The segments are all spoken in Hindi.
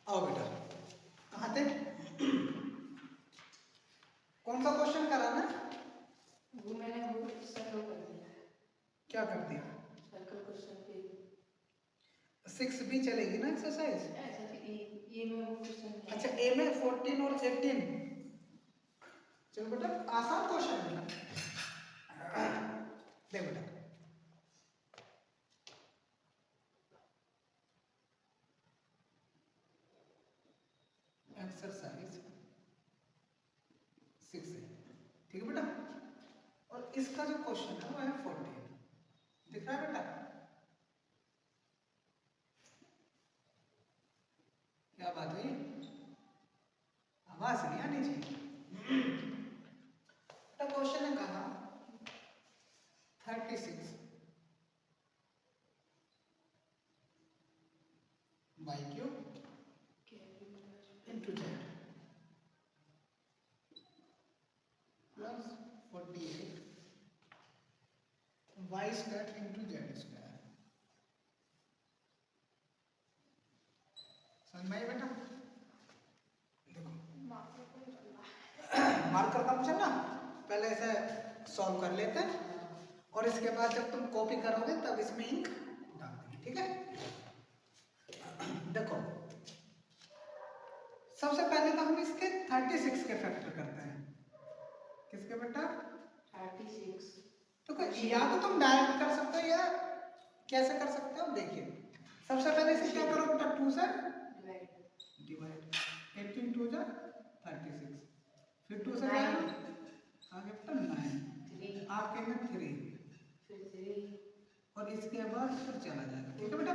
आओ बेटा, कहाँ थे? कौन सा क्वेश्चन करा ना? वो मैंने वो सर्कल कर दिया। क्या कर दिया? सर्कल क्वेश्चन पे 6B चलेगी ना एक्सरसाइज? ऐसा कि ये में वो क्वेश्चन है। अच्छा, ए में 14 और 18। चलो बेटा, आसान क्वेश्चन है। देख बेटा, एक्सरसाइज 6 है, ठीक है बेटा। और इसका जो क्वेश्चन है वो है 14। दिख रहा है बेटा? क्या बात हुई? आवाज नहीं आनी चाहिए। तो क्वेश्चन ने कहा 36 by cube into Z plus 48 Y square into Z square. समझ में आई बेटा? देखो, मार्कर का मुझे ना पहले इसे सॉल्व कर लेते हैं, और इसके बाद जब तुम कॉपी करोगे तब इसमें इंक डाल देंगे, ठीक है? देखो, सबसे पहले तो हम इसके 36 के फैक्टर करते हैं। किसके बेटा? 36। तो या तो तुम डायरेक्ट कर सकते हो या कैसे कर सकते हो, देखिए। सबसे पहले इसे क्या करो बेटा? 2 से डिवाइड। 18 2 जा 36, फिर 2 से आगे बेटा 9, आपके में 3, फिर 3 और इसके बाद फिर चला जाएगा, ठीक है बेटा?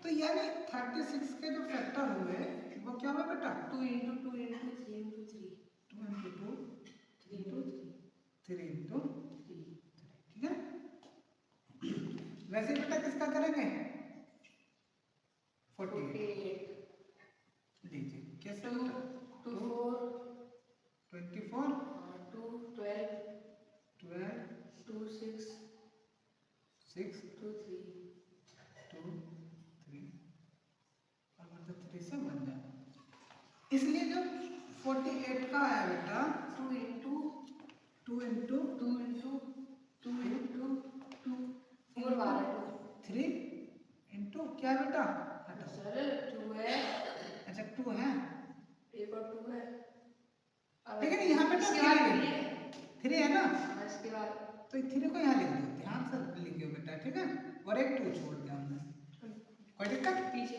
तो यानी 36 के जो फैक्टर हुए वो क्या हुआ बेटा? 2 into 2 into 3 into 3 2 into 2 3 into 3 into 3 ठीक है? वैसे बेटा किसका करेंगे? 48 लीजिए, कैसे? 2 4 24 2 12 12 2 6 6 2 3 2 3 और मतलब 3 से बन जाए। इसलिए जो 48 का है बेटा 2 into 2 into 2 into 2 into 2 4 बार 3 into क्या है बेटा? हटा, सर 2 है। अच्छा 2 है, एक और 2 है। लेकिन यहाँ पे इसके 3 बाद है, 3 है। 3 है ना? इसके बाद तो 3 को यहाँ लिख दो, ध्यान से लिखियो बेटा, ठीक है? और एक 2 छोड़ दिया हमने, कोई दिक्कत? पीछे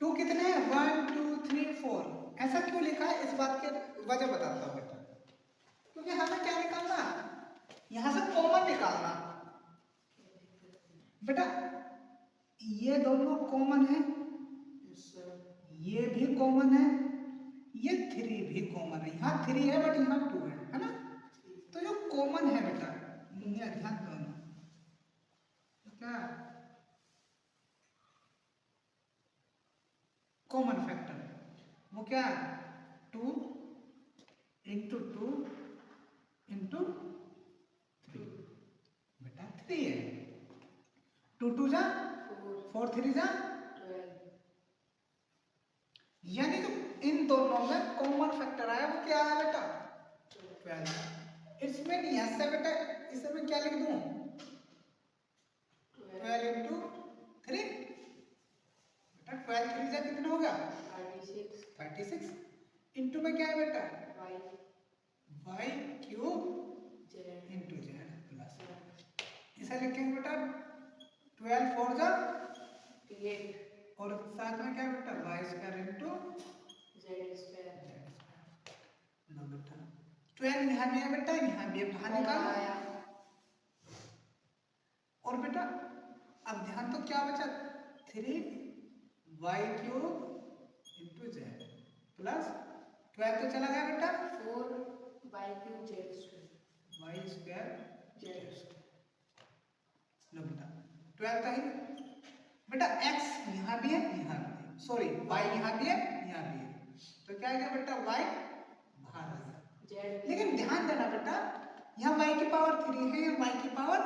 2 कितने हैं? 1 2 3 4। ऐसा क्यों लिखा है, इस बात की वजह बताता हूँ बेटा। क्योंकि हमें क्या निकालना? यहाँ से कॉमन निकालना बेटा। ये दोनों कॉमन है, ये भी कॉमन है, ये 3 भी कॉमन है। यहाँ 3 है बट यहाँ 2 है ना? तो जो कॉमन है बेटा, ये ध्यान दोनों क्या कॉमन फैक्टर वो क्या? 2 into 2 into 3 बेटा 3 है। 2 2 जा 4 3 जा, 12 यानी जो इन दोनों में कॉमन फैक्टर आया वो क्या है बेटा? 12। इसमें नहीं है बेटा, इसमें क्या लिख दूं? 12 into 3 बेटा 12 3 जा कितना होगा? 36 इंटू में क्या है बेटा? y cube into Z plus, इसे लिखेंगे बेटा 12 4 जा 8 और साथ में क्या है बेटा? y square into z square. लो बेटा 12 यहाँ भी है बेटा, यहाँ भी है, बाहर निकालो। और बेटा अब ध्यान तो क्या बचा? 3 y cube into Z plus 12 तो चला गया बेटा 4 y cube z square y square z। लो बेटा 12 का ही बेटा x यहाँ भी है, यहाँ भी है, सॉरी y यहाँ भी है, यहाँ भी है, तो क्या आएगा बेटा? y बाहर आ गया। लेकिन ध्यान देना बेटा, यहाँ y की पावर 3 है, यहाँ y की पावर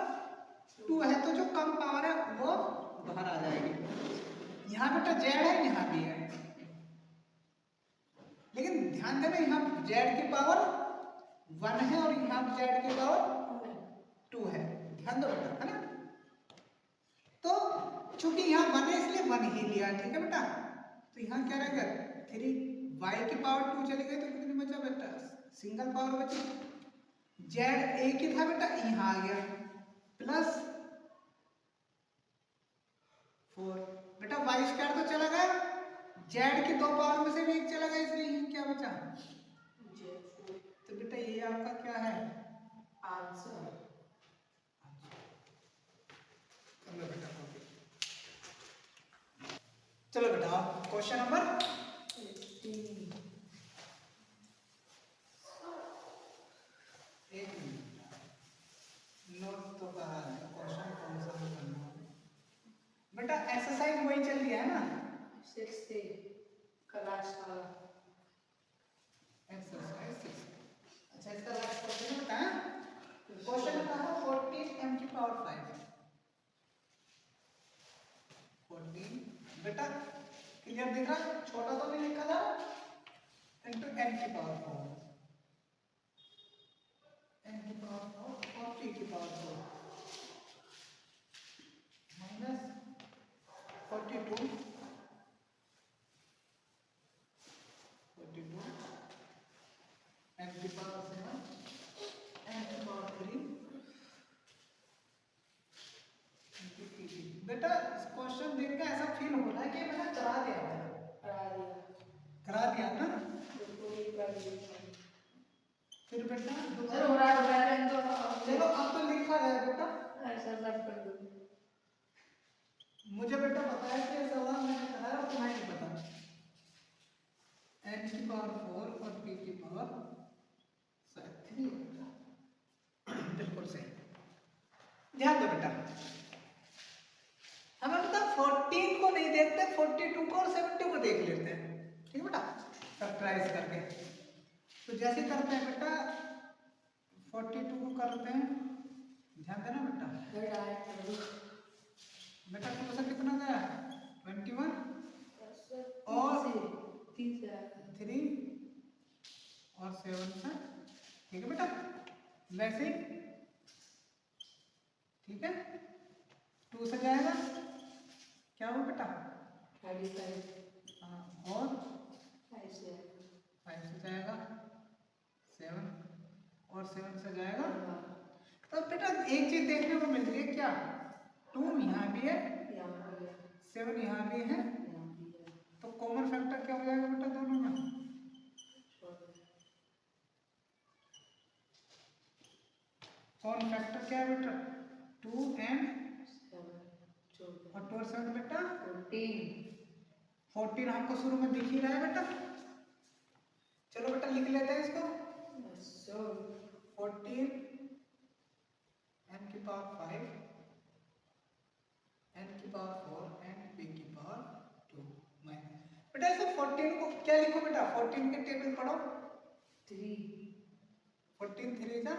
2 है, तो जो कम पावर है वो बाहर आ जाएगी। यहाँ बेटा z है, यहाँ भी है, ध्यान देना यहाँ z की पावर 1 है और यहाँ z की पावर 2 है, ध्यान दो बेटा, है ना। तो चूंकि यहाँ 1 है इसलिए 1 ही लिया, ठीक है बेटा। तो यहाँ क्या रहेगा 3, y की पावर 2 चली गई तो कितनी बचा बेटा, सिंगल पावर बची। z एक ही था बेटा, यहाँ आ गया प्लस 4 बेटा, y स्क्वायर तो चला गया, z की 2 पावर में से भी एक चला गया, इसलिए यहाँ क्या बचा Z4 तो बेटा ये आपका क्या है आंसर। चलो बेटा, चलो बेटा क्वेश्चन नंबर 18 एक मिनट, नोट तो करा है, क्वेश्चन कौन सा करना है बेटा, एक्सरसाइज वही चल रही है ना, 60 क्लास वाला एक्सरसाइज 6। अच्छा इसका लास्ट क्वेश्चन बेटा, क्वेश्चन नंबर है 14 m की पावर 5, 14 बेटा क्लियर दिख रहा, छोटा तो नहीं लिखा था, इनटू n की पावर 4, n की पावर 4 और p की पावर 4 माइनस 42 n की पावर 7 n की पावर 3 बेटा इस क्वेश्चन देख के ऐसा फील हो रहा है कि मैंने करा दिया था, करा दिया ना। फिर बेटा सर हो रहा है तो चलो अब तो लिखा है बेटा, ऐसा सब कर दो। मुझे बेटा पता है कि ये सवाल मैंने कराया और तुम्हें नहीं पता। n की पावर 4 और p की पावर 3 बिल्कुल सही। ध्यान दो बेटा, हमें बता 14 को नहीं देखते, 42 को और 70 को देख लेते हैं, ठीक है बेटा, फैक्टराइज करके। तो जैसे करते हैं बेटा 42 को करते हैं, ध्यान देना बेटा, बेटा 2 से कितना गया 21 और 3 और 7 से, ठीक है बेटा, वैसे ही ठीक है, 2 से जाएगा क्या हो बेटा 35 हाँ, और 5 से 5 से जाएगा 7 और 7 से जाएगा। तो बेटा एक चीज देखने को मिल रही है क्या, 2 यहाँ भी है, 7 यहाँ भी है, तो कॉमन फैक्टर क्या हो जाएगा बेटा दोनों में, कॉमन फैक्टर क्या है बेटा 2 and और 2 और 7 बेटा 14 हमको शुरू में दिख ही रहा है बेटा। चलो बेटा लिख लेते हैं इसको, 14 n की पावर 5 n की पावर 4 एंड p की पावर 2 माइनस बेटा इसको 14 को क्या लिखो बेटा, 14 के टेबल पढ़ो, 14 3 था,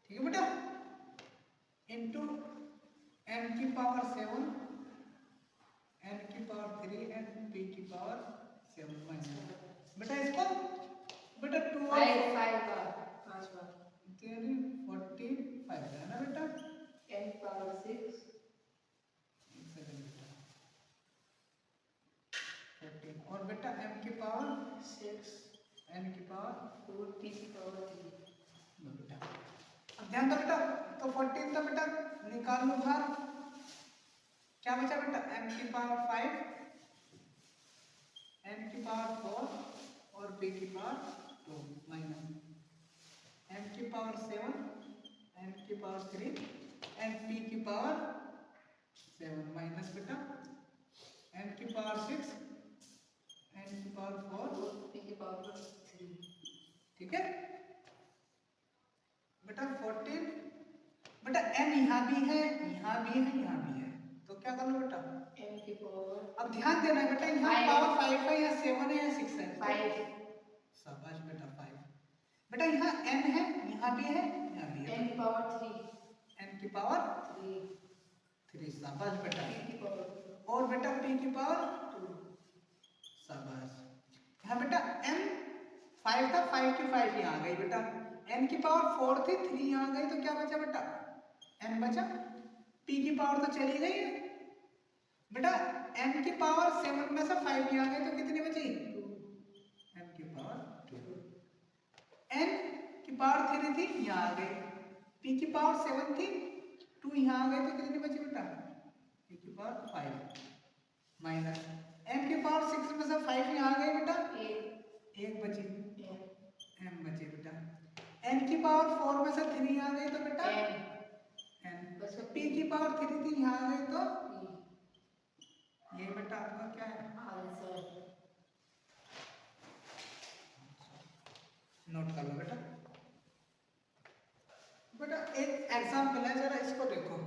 ठीक है बेटा, इनटू n की पावर 7 n की पावर 3 एंड p की पावर 7 माइनस बेटा इसको बेटा 2 और 45 है ना बेटा, n पावर 6 एक सेकंड बेटा 14 और बेटा m की पावर 6 n की पावर 4 p की पावर 3। बेटा अब ध्यान दो बेटा, तो 14 तो बेटा निकाल लो बाहर, क्या बचा बेटा m की पावर 5 n की पावर 4 और p की पावर 2 माइनस m की पावर 7 n की पावर 3 एंड p की पावर 7 माइनस बेटा n की पावर 6 n की पावर 4 p की पावर 3, ठीक है बेटा 14 बेटा m यहाँ भी है, यहाँ भी है, यहाँ भी है, तो क्या कर लो बेटा m की पावर अब ध्यान देना बेटा, यहाँ पावर 5 है या 7 है या 6 है, 5 शाबाश बेटा 5 बेटा, यहाँ n है, यहाँ भी है, यहाँ भी है, n की पावर 3 n की पावर 3 शाबाश बेटा, p की पावर और बेटा p की पावर 2 शाबाश। यहाँ बेटा n 5 था, 5 की 5 यहाँ आ गई बेटा, n की पावर 4 थी, 3 यहाँ आ गई, तो क्या बचा बेटा n बचा। p की पावर तो चली गई है बेटा, n की पावर 7 में से 5 यहाँ आ गई, तो कितनी बची, n की पावर 2। n की पावर 3 थी, यहाँ आ गई, p की पावर 7 थी, 2 यहाँ आ गई, तो कितनी बची बेटा, p की पावर 5 माइनस m की पावर 6 में से 5 यहाँ आ गई बेटा, एक बची, m बची बेटा, n की पावर 4 में से 3 आ गई, तो बेटा n, p की पावर 3 थी, यहाँ आ गई, तो ये बेटा आपका क्या है, नोट कर लो बेटा। बेटा एक एग्जाम्पल है, जरा इसको देखो।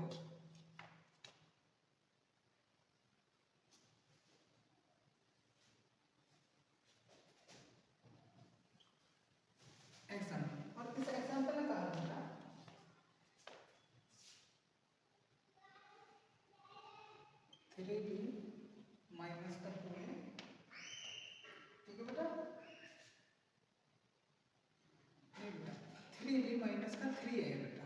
एग्जाम्पल, और इस एग्जाम्पल में कहा बेटा थ्री बी माइनस का 2 है, ठीक है बेटा, नहीं बेटा 3b माइनस का 3 है बेटा,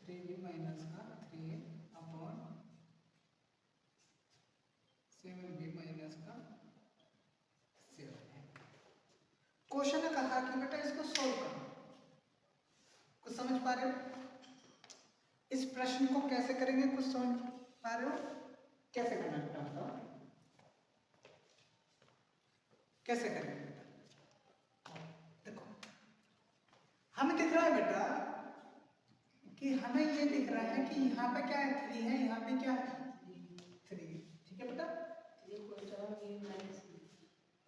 3b माइनस का 3 अपॉन 7b माइनस का 7 है। क्वेश्चन ने कहा कि बेटा इसको सोल्व करो, कुछ समझ पा रहे हो इस प्रश्न को कैसे करेंगे, कुछ समझ पा रहे हो कैसे करना है बेटा, बताओ कैसे करेंगे बेटा। देखो हमें दिख रहा है बेटा कि हमें ये दिख रहा है कि यहाँ पे क्या है 3 है, यहाँ पे क्या है 3, ठीक है बेटा।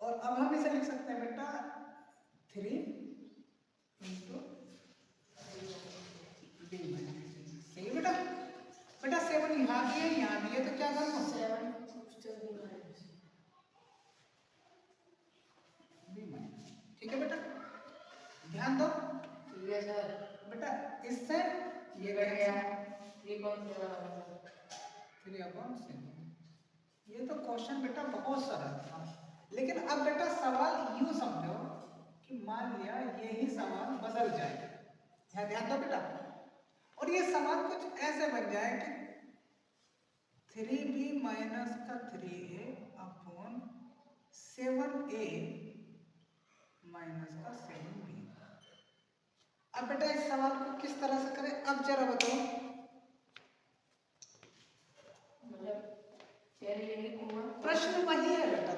और अब हम इसे लिख सकते हैं बेटा 3 इंटू b माइनस, सही है बेटा। बेटा 7 यहाँ भी है, यहाँ भी है, तो क्या करूँ, b माइनस, ठीक है बेटा। ध्यान दो बेटा, इससे ये कट गया 3/7। ये तो क्वेश्चन बेटा बहुत सरल था, लेकिन अब बेटा सवाल यूं समझो कि मान लिया यही सवाल बदल जाए, यहाँ ध्यान दो बेटा, और ये सवाल कुछ ऐसे बन जाए कि 3b माइनस का 3a अपॉन 7a माइनस का 7b। अब बेटा इस सवाल को किस तरह से करें, अब जरा बताओ। प्रश्न वही है बेटा,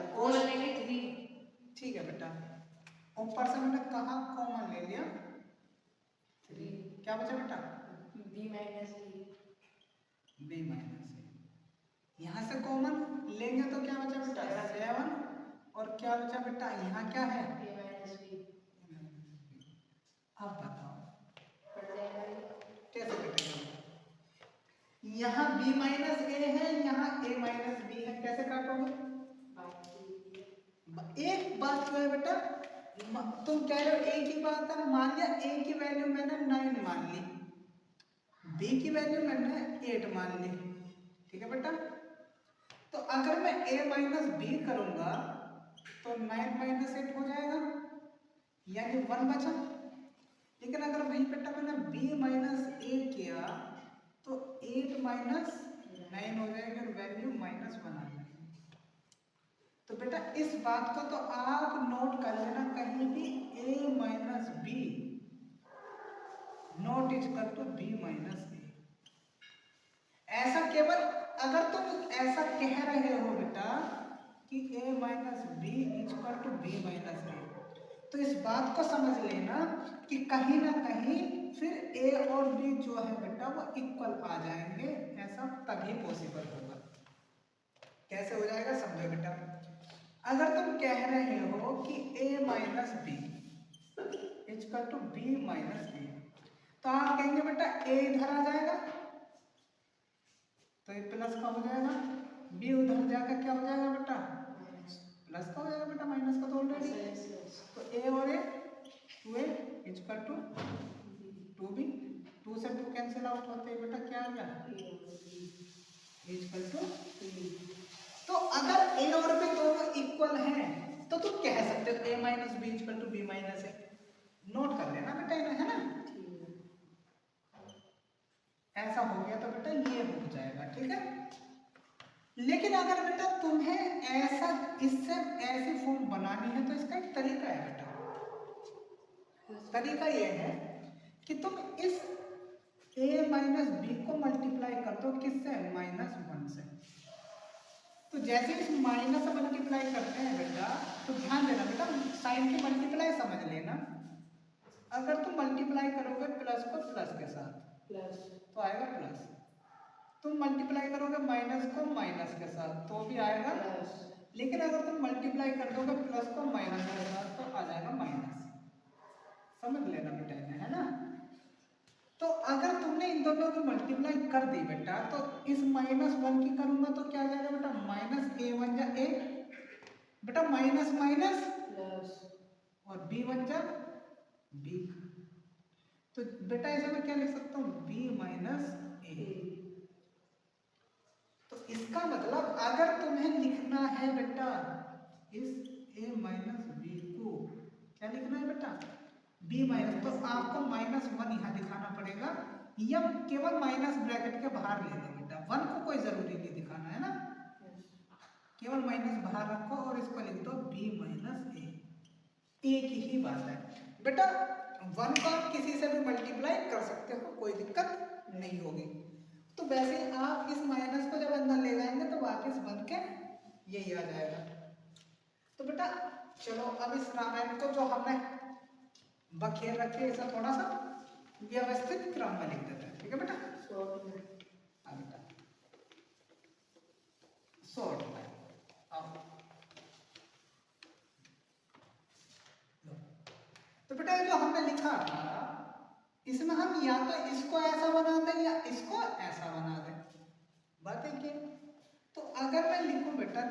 ठीक है बेटा, ऊपर से मैंने कहा कॉमन ले लिया 3, क्या बचा बेटा b माइनस a, यहाँ से कॉमन लेंगे तो क्या बचा बेटा 7, और क्या बचा बेटा यहाँ क्या है a माइनस b। अब बताओ कैसे कटेगा, यहाँ b माइनस a है, यहाँ a माइनस b है, कैसे काटोगे। एक बात जो है बेटा, तुम कह रहे हो a की बात है, मान लिया a की वैल्यू मैंने 9 मान ली, b की वैल्यू मैंने 8 मान ली, ठीक है बेटा। तो अगर मैं a माइनस b करूंगा तो 9 माइनस 8 हो जाएगा, यानी 1 बचा। लेकिन अगर वही बेटा मैंने b माइनस a किया तो 8 माइनस 9 हो जाएगा, और वैल्यू -1 आ जाएगी। तो बेटा इस बात को तो आप नोट कर लेना कहीं भी, a minus b not equal to b minus a। ऐसा केवल अगर तुम ऐसा कह रहे हो बेटा कि a minus b equal to b minus a, तो इस बात को समझ लेना कि कहीं ना कहीं फिर a और b जो है बेटा वो इक्वल आ जाएंगे, ऐसा तभी पॉसिबल होगा। कैसे हो जाएगा समझो बेटा, अगर तुम कह रहे हो कि a minus b equal to b minus a, तो आप कहेंगे बेटा a इधर आ जाएगा तो ये प्लस का हो जाएगा, b उधर जाकर क्या हो जाएगा बेटा प्लस का हो जाएगा बेटा, माइनस का तो ऑलरेडी। तो a और a 2a equal to 2b, 2 से 2 कैंसिल आउट होते हैं बेटा, क्या आ गया इक्वल टू 3। तो तो अगर ए और बी दोनों इक्वल हैं तो तुम कह सकते हो a minus B equal to B minus A. Note कर लेना बेटा इन्हें, है ना। ऐसा हो गया तो बेटा ये हो जाएगा, ठीक है। लेकिन अगर बेटा तुम्हें ऐसा इससे ऐसी फॉर्म बनानी है तो इसका एक तरीका है बेटा। तरीका ये है कि तुम इस a माइनस बी को मल्टीप्लाई कर दो किससे, -1 से। तो जैसे इस माइनस से मल्टीप्लाई करते हैं बेटा, तो ध्यान देना बेटा साइन की मल्टीप्लाई समझ लेना। अगर तुम मल्टीप्लाई करोगे प्लस को प्लस के साथ प्लस तो आएगा प्लस, तुम मल्टीप्लाई करोगे माइनस को माइनस के साथ तो भी आएगा प्लस, लेकिन अगर तुम मल्टीप्लाई कर दोगे प्लस को माइनस के साथ तो आ जाएगा माइनस। समझ लेना बेटा इन्हें, है ना। तो अगर तुमने इन दोनों की मल्टीप्लाई कर दी बेटा तो इस -1 की करूंगा तो क्या आ जाएगा बेटा, -a1 जा a बेटा, माइनस माइनस प्लस और b1 जा b। तो बेटा ऐसे में क्या लिख सकता हूँ, b माइनस a। तो इसका मतलब अगर तुम्हें लिखना है बेटा इस a माइनस b को क्या लिखना है बेटा, b माइनस, तो आपको -1 यहाँ दिखाना पड़ेगा या केवल माइनस ब्रैकेट के बाहर ले लो बेटा, 1 को कोई जरूरी नहीं दिखाना, है ना। केवल माइनस बाहर रखो और इसको लिख दो b माइनस a। एक ही बात है बेटा, 1 को आप किसी से भी मल्टीप्लाई कर सकते हो, कोई दिक्कत नहीं होगी। तो वैसे आप इस माइनस को जब अंदर ले जाएंगे तो वापस बन के यही आ जाएगा। तो बेटा चलो अब इस रामायण को जो हमने बखेर रखे इसे थोड़ा सा व्यवस्थित क्रम में लिख देते हैं, ठीक है बेटा। हाँ बेटा शॉर्ट में तो बेटा ये जो हमने लिखा था इसमें हम या तो इसको ऐसा बना दें या इसको ऐसा बना दें, बात है क्या। तो अगर मैं लिखूं बेटा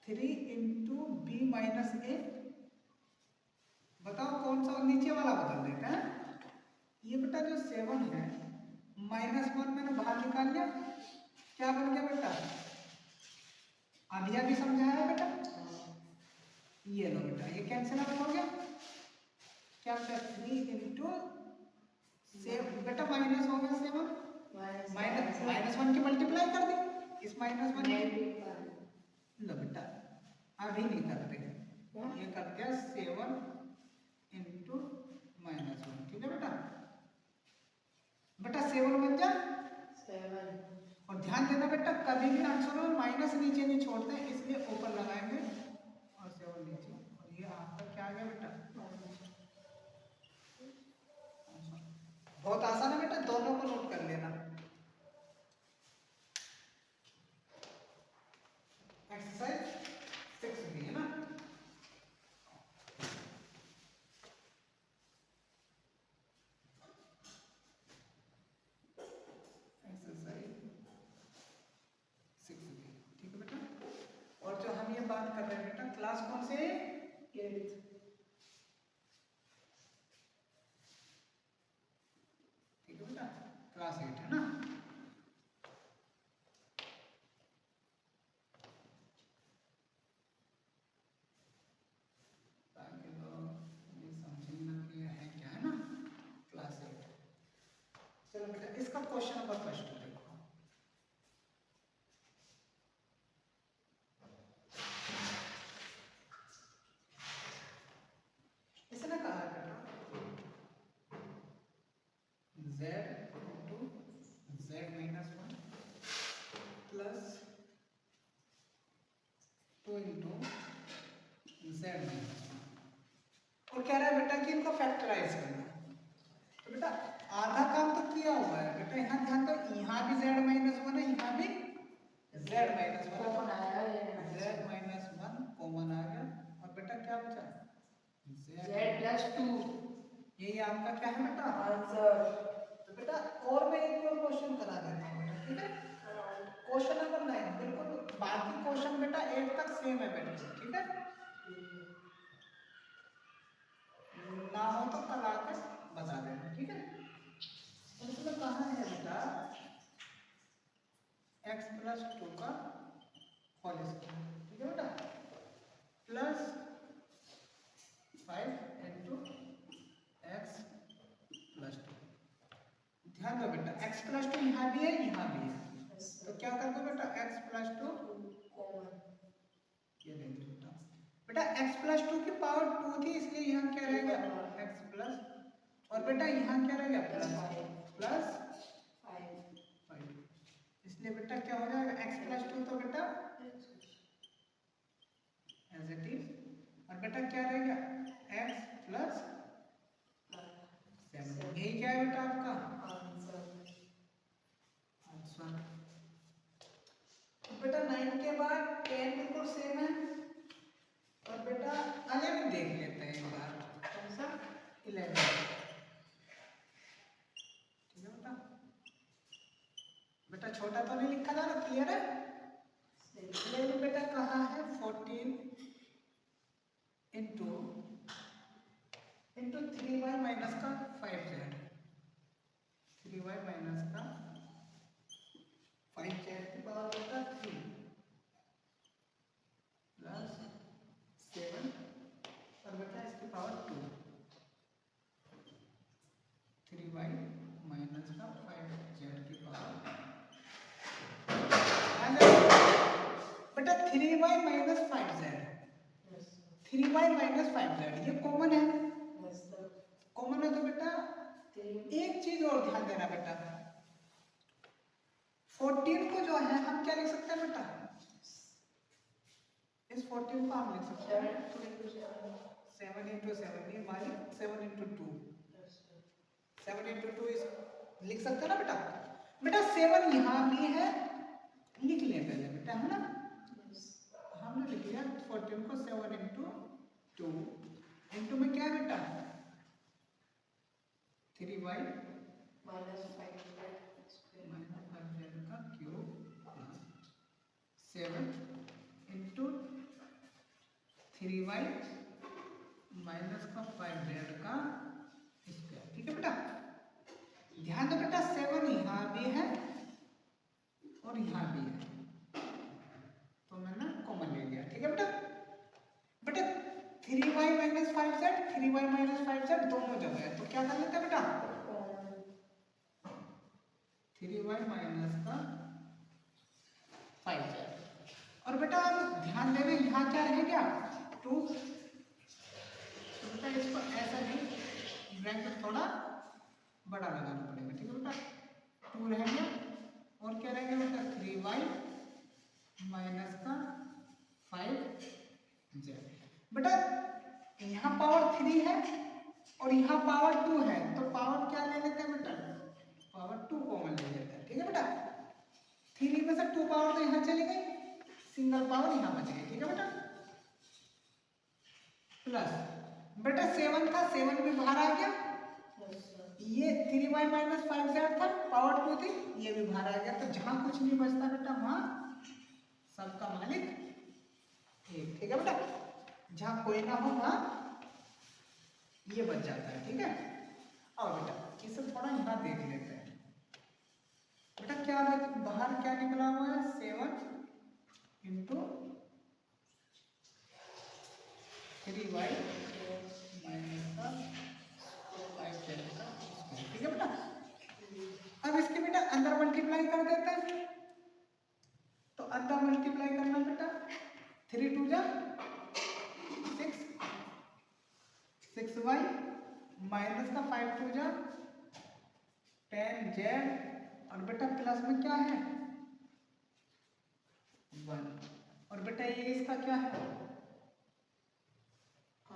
3 इंटू बी माइनस ए, बताओ कौन सा, नीचे वाला बदल देते हैं। ये बेटा जो 7 है -1 मैंने बाहर निकाल लिया, क्या बन गया बेटा, आलिया भी समझाया है बेटा। ये लो बेटा ये कैंसिल आउट हो गया, क्या बेटा 3 इंटू बेटा माइनस हो गया 7, -1 की मल्टीप्लाई कर दी इस -1 लो बेटा, अभी नहीं करते, ये करते हैं 7 इंटू -1, ठीक है बेटा। बेटा 7 बन जा 7 और ध्यान देना बेटा कभी भी आंसर में माइनस नीचे नहीं छोड़ते हैं, इसलिए ऊपर लगाएंगे और 7 नीचे, और ये आपका क्या आ गया बेटा, बहुत आसान है बेटा, दोनों को नोट कर लेना। एक्सरसाइज 6 भी है ना। एक्सरसाइज 6 भी, ठीक है बेटा। और जो हम ये बात कर रहे हैं बेटा क्लास कौन से, 8th ठीक है बेटा, क्लास 8 है ना। ताकि लोग ये समझे ना कि ये है क्या, है ना, क्लास 8। चलो बेटा इसका क्वेश्चन नंबर फर्स्ट देखो, इसने कहा है बेटा z into z minus 1 plus 2 into z minus 1, और कह रहा है बेटा कि इनको फैक्टराइज करना। तो बेटा आधा काम तो किया हुआ है बेटा, यहाँ ध्यान दो, यहाँ भी z माइनस 1 है, यहाँ भी z माइनस 1 कॉमन आया है, z माइनस 1 कॉमन आ गया, और बेटा क्या बचा z+2 यही आपका क्या है बेटा आंसर। तो बेटा और मैं एक और क्वेश्चन करा देता हूँ बेटा, ठीक है। क्वेश्चन नंबर 9 बिल्कुल बाकी क्वेश्चन बेटा 8 तक सेम है बेटा, ठीक है। ना हो तो कल आकर बता देना, ठीक है। तो इसमें कहा है बेटा x+2 का होल स्क्वायर, ठीक है बेटा, प्लस 5 इंटू एक्स प्लस 2। ध्यान दो बेटा, x प्लस 2 यहाँ भी है यहाँ भी है, तो क्या कर दो बेटा, x प्लस 2 ये ले लो बेटा। बेटा x प्लस 2 की पावर 2 थी, इसलिए यहाँ क्या रहेगा, x प्लस, और बेटा यहाँ क्या रहेगा, प्लस 5, इसलिए बेटा क्या हो जाएगा, x प्लस 2 तो बेटा एज इट इज, और बेटा क्या रहेगा, x प्लस 7, यही क्या है बेटा आपका आंसर। बेटा 9 के बाद 10 बिल्कुल सेम है, और बेटा 11 देख लेते हैं एक बार, कौन सा 11, ठीक है बेटा। बेटा छोटा तो नहीं लिखा था ना, क्लियर है। 11 बेटा कहाँ है, 14 इंटू 3y माइनस का 5z, 3y माइनस का 5z की पावर बेटा 3 प्लस 7, और बेटा इसकी पावर 2, 3y माइनस का 5z की पावर, बेटा 3y minus 5z, 3y minus 5z ये कॉमन है, कॉमन है, तो बेटा एक चीज और ध्यान देना बेटा, 14 को जो है हम क्या लिख सकते हैं बेटा, इस 14 को हम लिख सकते हैं 7 इंटू 7, ये हमारी 7 इंटू 2, 7 इंटू 2 इस लिख सकते हैं ना बेटा। बेटा 7 यहाँ भी है, लिख ले पहले बेटा, है ना, हमने लिख लिया 14 को 7 इंटू 2, इंटू में क्या है बेटा 3y माइनस 5z का cube plus 7 into 3y minus का 5z का स्क्वायर, ठीक है बेटा। ध्यान दो बेटा 7 यहाँ भी है और यहाँ भी है, तो मैंने कॉमन ले लिया, ठीक है बेटा। बेटा 3y minus 5z, 3y minus 5z दोनों जगह है, तो क्या कर लेते हैं बेटा 3y माइनस का 5z, और बेटा ध्यान देना यहाँ क्या रहेगा 2, तो बेटा इसको ऐसा ही ब्रैकेट थोड़ा बड़ा लगाना पड़ेगा, ठीक है बेटा, 2 रहेगा, और क्या रहेगा बेटा 3y माइनस का 5z। बेटा यहाँ पावर 3 है और यहाँ पावर 2 है, तो पावर क्या ले लेते हैं बेटा, पावर 2 कॉमन ले लेते हैं, ठीक है बेटा। 3 में से 2 पावर तो यहाँ चली गई, सिंगल पावर यहाँ बच गई, ठीक है बेटा, प्लस बेटा 7 का 7 भी बाहर आ गया, ये 3y माइनस 5z था, पावर 2 थी, ये भी बाहर आ गया, तो जहां कुछ नहीं बचता बेटा वहां सबका मालिक एक, ठीक है बेटा, जहां कोई ना हो वहां ये बच जाता है, ठीक है। और बेटा इसे थोड़ा यहाँ देख लेते हैं, बेटा क्या बाहर क्या निकला हुआ है 7 इंटू 3y माइनस का 5z का, ठीक है बेटा। अब इसके बेटा अंदर मल्टीप्लाई कर देते हैं, तो अंदर मल्टीप्लाई करना बेटा 3 2 जा 6, 6y माइनस का 5 2 जा 10z, और बेटा प्लस में क्या है 1, और बेटा ये इसका क्या है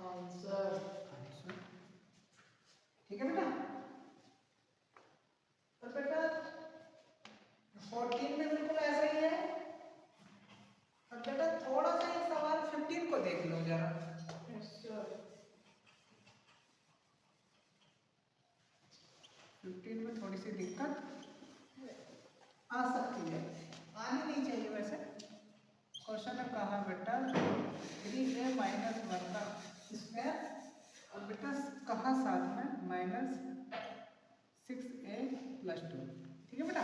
आंसर, ठीक है बेटा। तो बेटा 14 में बिल्कुल ऐसा ही है, और बेटा थोड़ा सा ये सवाल 15 को देख लो जरा, 15 में थोड़ी सी दिक्कत आ सकती है, आनी नहीं चाहिए वैसे। क्वेश्चन में कहा बेटा 3a माइनस 1 का स्क्वायर, और बेटा कहा साथ में माइनस 6a प्लस 2, ठीक है बेटा।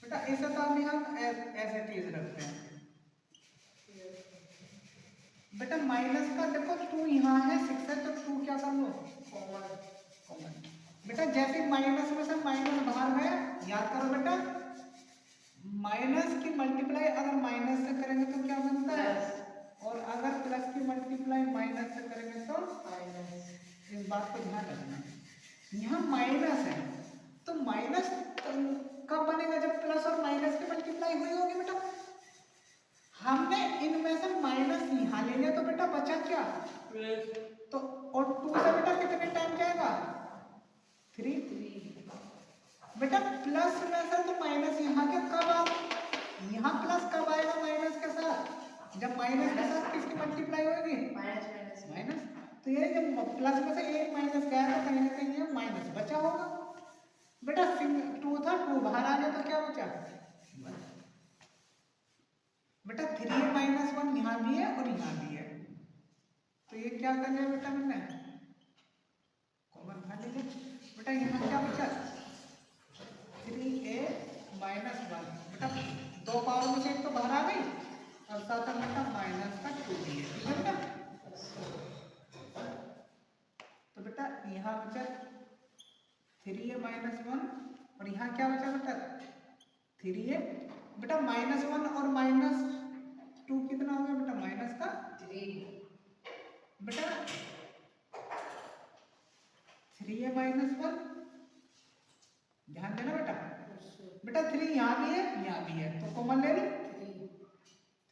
बेटा इसे तो अभी हम ऐसे चीज रखते हैं बेटा। माइनस का देखो 2 यहाँ है 6 है तो 2 क्या कर लो कॉमन। बेटा जैसे माइनस में से माइनस बाहर गया, याद करो बेटा माइनस की मल्टीप्लाई अगर माइनस से करेंगे तो क्या बनता है, और अगर प्लस की मल्टीप्लाई माइनस से करेंगे तो माइनस। इस बात को ध्यान रखना, यहाँ माइनस है तो माइनस कब बनेगा, जब प्लस और माइनस की मल्टीप्लाई हुई होगी बेटा। हमने इनमें से माइनस यहाँ ले लिया तो बेटा बचा क्या तो, और 2 से बेटा कितने टाइम जाएगा 3 बेटा। प्लस में से तो माइनस यहाँ के कब आ, यहाँ प्लस कब आएगा माइनस के साथ, जब माइनस के साथ किसकी मल्टीप्लाई होगी माइनस। तो ये जब प्लस में से एक माइनस गया तो कहीं ना कहीं ये माइनस बचा होगा बेटा। 2 था 2 बाहर आ गया तो क्या बचा बेटा 3 माइनस 1 यहाँ भी है और यहाँ भी है, तो ये क्या कर लिया बेटा मैंने कॉमन बाहर ले लिया बेटा। यहाँ क्या बचा 3a माइनस 1 बेटा, 2 पावर में से एक तो बाहर आ गई और साथ में बेटा माइनस का 2 भी है, ठीक है बेटा। तो बेटा यहाँ बचा 3a माइनस 1 और यहाँ क्या बचा बेटा 3a बेटा। माइनस 1 और माइनस 2 कितना हो गया बेटा माइनस का 3 बेटा। 3a माइनस 1 ध्यान देना बेटा, बेटा 3 यहाँ भी है यहाँ भी है तो कॉमन ले लो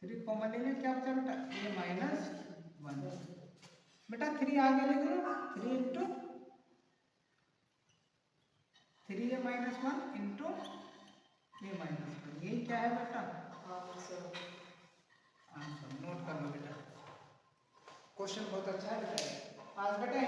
3 कॉमन ले लो, क्या बचा बेटा a माइनस 1 बेटा। 3 आगे लिख लो 3 into 3a minus 1 into a minus 1, यही क्या है बेटा आंसर। नोट कर लो बेटा, क्वेश्चन बहुत अच्छा है बेटा। आज बेटा